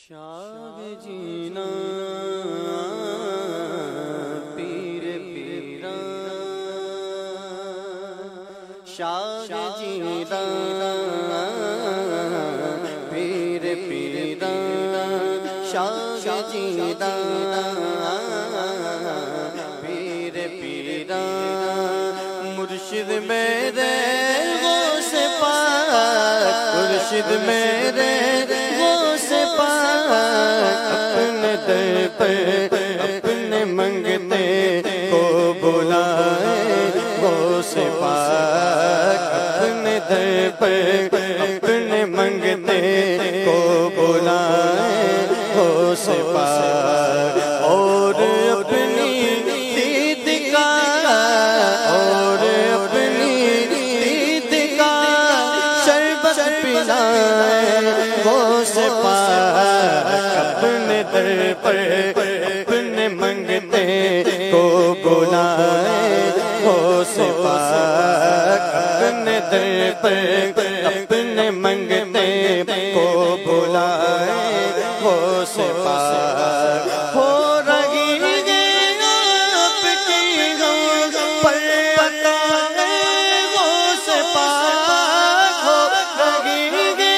شاہ جینا پیر پیرا شاہ جینا پیر پیرا شاہ جینا پیر پیرا مرشد میرے غوث پاک مرشد میرے غوث پاک اپنے در پر اپنے منگتے کو بلائے غوث پاک اپنے در پر اپنے منگتے کو بلائے غوث پاک اور اپنی دید کا اور اپنی دید کا شربت پلائے غوث پاک اپنے در پر اپنے منگتے کو بلائے غوث پاک اپنے در پر اپنے منگتے کو بلائے غوث پاک ہو رہی ہے آپ کی غم پر پتا ہے غوث پاک ہو رہی ہے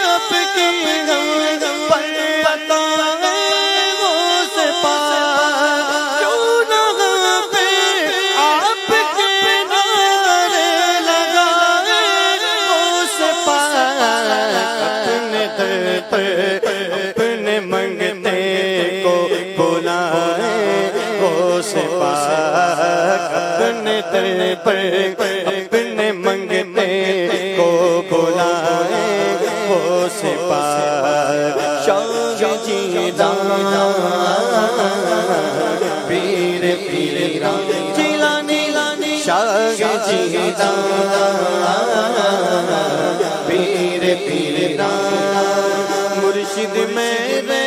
آپ کی غم پر پتا ہے غوث پاک کیوں نہ پہ آپ کے نعرے لگائے غوث پاک اپنے در پر اپنے منگتے کو بلائے غوث پاک اپنے در پر اپنے منگتے کو بلائے غوث پاک شاہ جینا پیر پیرا جیلانی شاہ جینا پیر پیرا مرشد میرے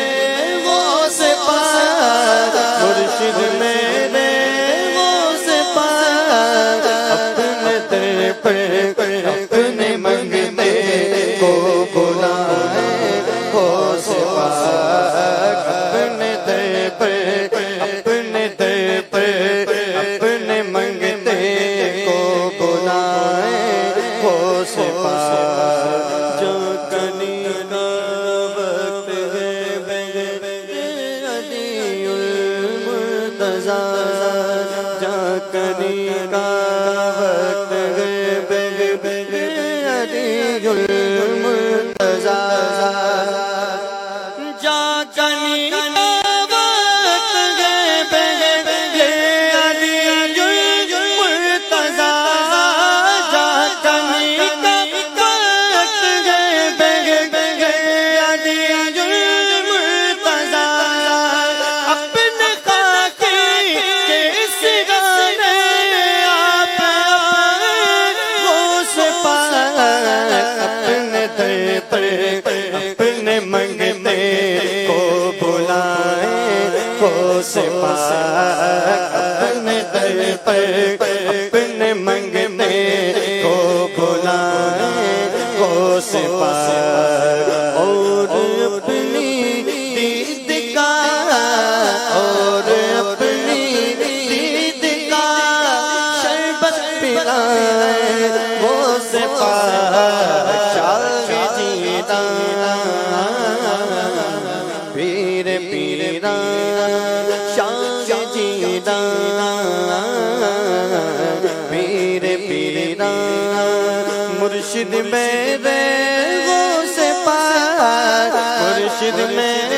غوث پاک مرشد میرے غوث پاک اپنے در پر اپنے منگتے کو بلائے غوث پاک اپنے در پر اپنے در پر اپنے منگتے کو بلائے غوث پاک جو کنی کا وقت ہے علی المرتضی جا کنی کا وقت ہے علی المرتضی جا کنی کا وقت ہے علی المرتضی جا کنی کا وقت ہے علی المرتضی اپنے خاکی کے سگانے آپ غوث پاک اپنے در پر اپنے منگتے کو بلائے غوث پاک اپنے در پر اپنے منگتے کو بلائے غوث پاک اور اپنی دید کا اور اپنی دید کا شربت پلائے غوث پاک شاہ جینا پیر پیرا شاہ جینا پیر پیرا مرشد میرے غوث پاک مرشد میرے